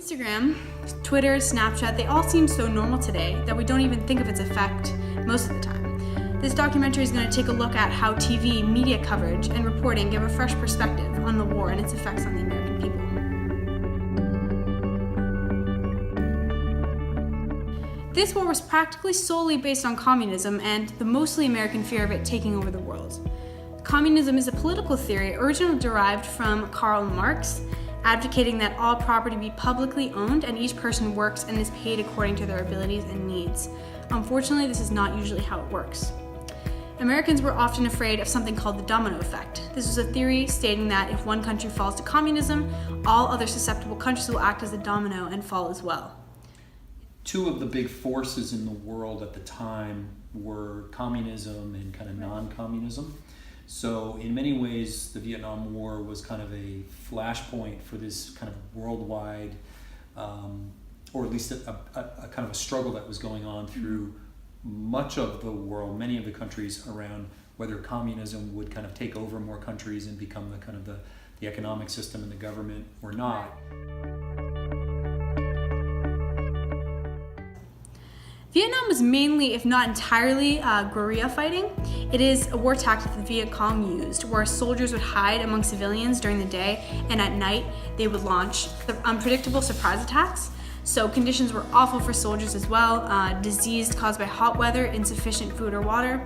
Instagram, Twitter, Snapchat, they all seem so normal today that we don't even think of its effect most of the time. This documentary is going to take a look at how TV, media coverage, and reporting give a fresh perspective on the war and its effects on the American people. This war was practically solely based on communism and the mostly American fear of it taking over the world. Communism is a political theory originally derived from Karl Marx, advocating that all property be publicly owned and each person works and is paid according to their abilities and needs. Unfortunately, this is not usually how it works. Americans were often afraid of something called the domino effect. This was a theory stating that if one country falls to communism, all other susceptible countries will act as a domino and fall as well. Two of the big forces in the world at the time were communism and kind of non-communism. So in many ways, the Vietnam War was kind of a flashpoint for this kind of worldwide, or at least a kind of a struggle that was going on through much of the world, many of the countries around whether communism would kind of take over more countries and become the kind of the economic system and the government or not. Vietnam was mainly, if not entirely, guerrilla fighting. It is a war tactic that the Viet Cong used, where soldiers would hide among civilians during the day, and at night they would launch unpredictable surprise attacks. So conditions were awful for soldiers as well. Disease caused by hot weather, insufficient food or water,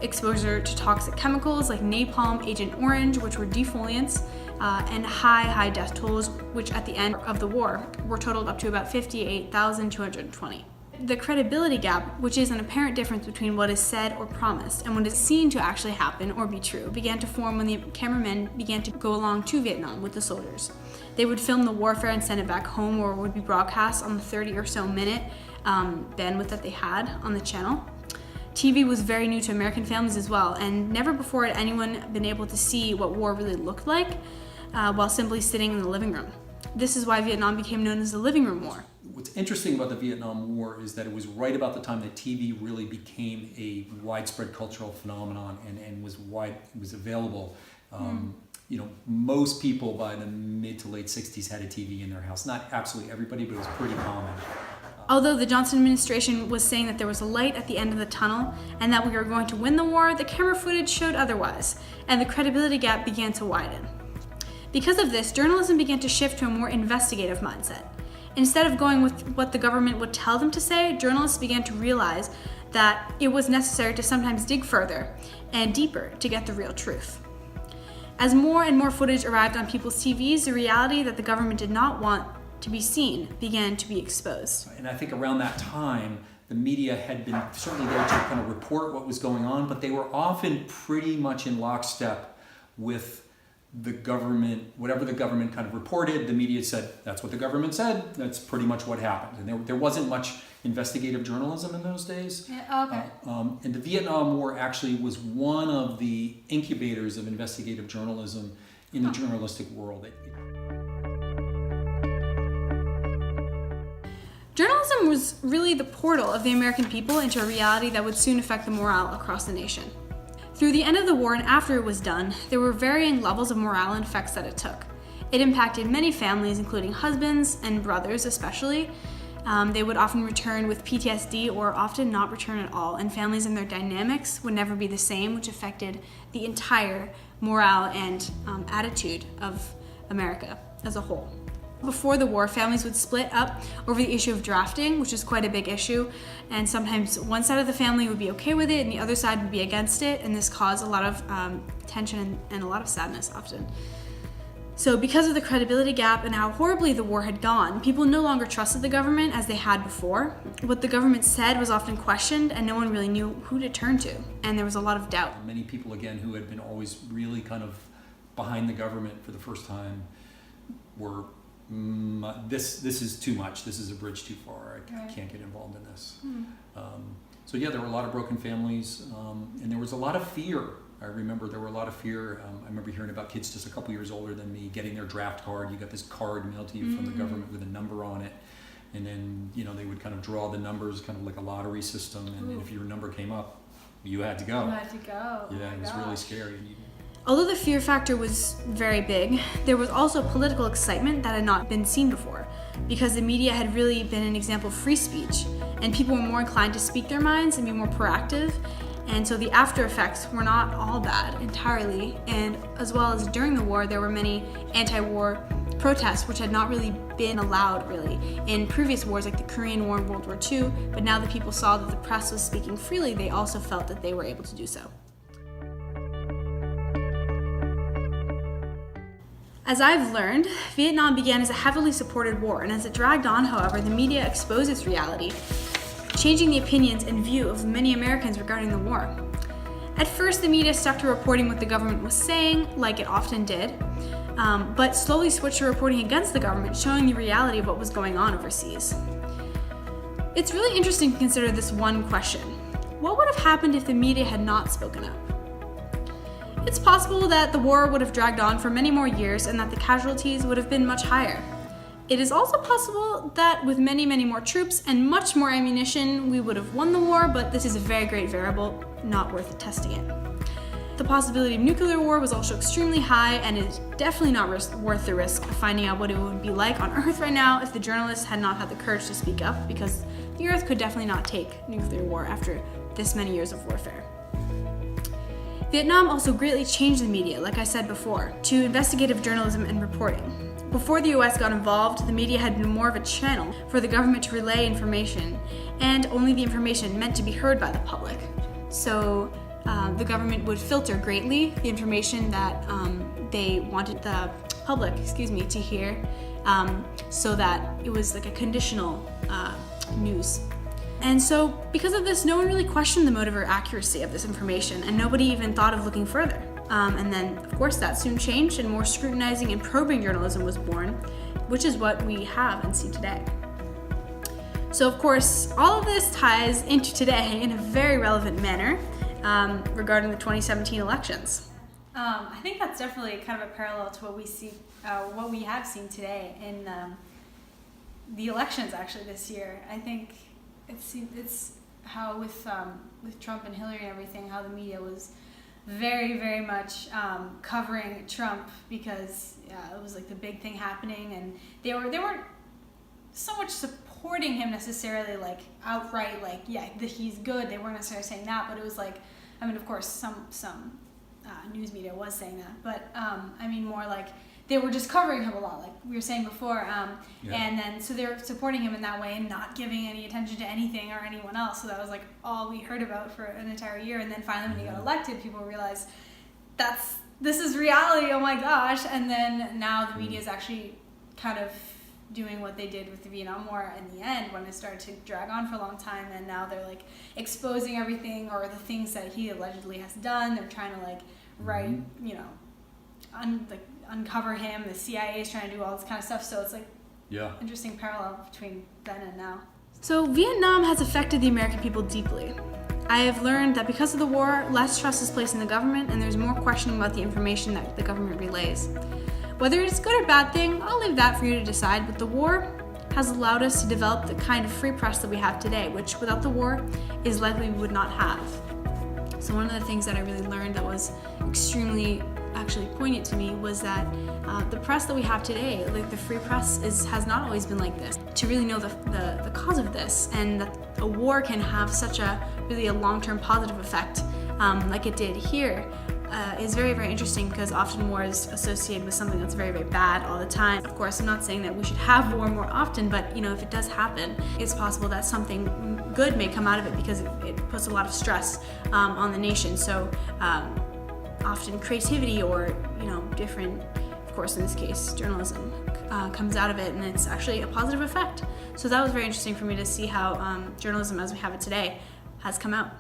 exposure to toxic chemicals like napalm, Agent Orange, which were defoliants, and high death tolls, which at the end of the war were totaled up to about 58,220. The credibility gap, which is an apparent difference between what is said or promised and what is seen to actually happen or be true, began to form when the cameramen began to go along to Vietnam with the soldiers. They would film the warfare and send it back home, or it would be broadcast on the 30 or so minute bandwidth that they had on the channel. TV was very new to American families as well, and never before had anyone been able to see what war really looked like while simply sitting in the living room. This is why Vietnam became known as the living room war. What's interesting about the Vietnam War is that it was right about the time that TV really became a widespread cultural phenomenon and was available. You know, most people by the mid to late 60s had a TV in their house. Not absolutely everybody, but it was pretty common. Although the Johnson administration was saying that there was a light at the end of the tunnel and that we were going to win the war, the camera footage showed otherwise, and the credibility gap began to widen. Because of this, journalism began to shift to a more investigative mindset. Instead of going with what the government would tell them to say, journalists began to realize that it was necessary to sometimes dig further and deeper to get the real truth. As more and more footage arrived on people's TVs, the reality that the government did not want to be seen began to be exposed. And I think around that time, the media had been certainly there to kind of report what was going on, but they were often pretty much in lockstep with the government. Whatever the government kind of reported, the media said, that's what the government said, that's pretty much what happened. And there wasn't much investigative journalism in those days. Yeah, okay. And the Vietnam War actually was one of the incubators of investigative journalism in the journalistic world. Journalism was really the portal of the American people into a reality that would soon affect the morale across the nation. Through the end of the war and after it was done, there were varying levels of morale and effects that it took. It impacted many families, including husbands and brothers especially. They would often return with PTSD or often not return at all, and families and their dynamics would never be the same, which affected the entire morale and attitude of America as a whole. Before the war, families would split up over the issue of drafting, which is quite a big issue, and sometimes one side of the family would be okay with it and the other side would be against it, and this caused a lot of tension and a lot of sadness often. So because of the credibility gap and how horribly the war had gone, people no longer trusted the government as they had before. What the government said was often questioned and no one really knew who to turn to, and there was a lot of doubt. Many people, again, who had been always really kind of behind the government for the first time were this is too much. This is a bridge too far. I can't get involved in this. So yeah, there were a lot of broken families, and there was a lot of fear. I remember there were a lot of fear. I remember hearing about kids just a couple years older than me getting their draft card. You got this card mailed to you from the government with a number on it, and then they would kind of draw the numbers, kind of like a lottery system. And if your number came up, you had to go. You had to go. Yeah, it was really scary. Although the fear factor was very big, there was also political excitement that had not been seen before. because the media had really been an example of free speech, and people were more inclined to speak their minds and be more proactive. And so the after effects were not all bad entirely, and as well as during the war, there were many anti-war protests which had not really been allowed really in previous wars like the Korean War and World War II, but now that people saw that the press was speaking freely, they also felt that they were able to do so. As I've learned, Vietnam began as a heavily supported war, and as it dragged on, however, the media exposed its reality, changing the opinions and view of many Americans regarding the war. At first, the media stuck to reporting what the government was saying, like it often did, but slowly switched to reporting against the government, showing the reality of what was going on overseas. It's really interesting to consider this one question. What would have happened if the media had not spoken up? It's possible that the war would have dragged on for many more years and that the casualties would have been much higher. It is also possible that with many, many more troops and much more ammunition, we would have won the war, but this is a very great variable, not worth testing it. The possibility of nuclear war was also extremely high, and is definitely not worth the risk of finding out what it would be like on Earth right now if the journalists had not had the courage to speak up, because the Earth could definitely not take nuclear war after this many years of warfare. Vietnam also greatly changed the media, like I said before, to investigative journalism and reporting. Before the US got involved, the media had been more of a channel for the government to relay information, and only the information meant to be heard by the public. So the government would filter greatly the information that they wanted the public, to hear, so that it was like a conditional news. And so because of this, no one really questioned the motive or accuracy of this information, and nobody even thought of looking further. And then, of course, that soon changed, and more scrutinizing and probing journalism was born, which is what we have and see today. So, of course, all of this ties into today in a very relevant manner regarding the 2017 elections. I think that's definitely kind of a parallel to what we see, what we have seen today in the elections actually this year. I think it's how with Trump and Hillary and everything, how the media was very, very much covering Trump because it was like the big thing happening, and they weren't so much supporting him necessarily, like outright, like he's good. They weren't necessarily saying that, but it was like, I mean, of course, some news media was saying that, but I mean more like they were just covering him a lot, like we were saying before, and then so they were supporting him in that way and not giving any attention to anything or anyone else. So that was like all we heard about for an entire year. And then finally, when he got elected, people realized this is reality. Oh my gosh! And then now the media is actually kind of doing what they did with the Vietnam War in the end, when it started to drag on for a long time, and now they're like exposing everything or the things that he allegedly has done. They're trying to like write, uncover him. The CIA is trying to do all this kind of stuff. So it's like interesting parallel between then and now. So Vietnam has affected the American people deeply. I have learned that because of the war, less trust is placed in the government, and there's more questioning about the information that the government relays. Whether it's a good or bad thing, I'll leave that for you to decide, but the war has allowed us to develop the kind of free press that we have today, which without the war is likely we would not have. So one of the things that I really learned that was extremely actually poignant to me was that the press that we have today, like the free press, has not always been like this. To really know the cause of this, and that a war can have such a long-term positive effect like it did here, is very, very interesting, because often war is associated with something that's very, very bad all the time. Of course, I'm not saying that we should have war more often, but if it does happen, it's possible that something good may come out of it, because it puts a lot of stress on the nation. So often creativity or different, of course in this case journalism, comes out of it, and it's actually a positive effect. So that was very interesting for me to see how journalism as we have it today has come out.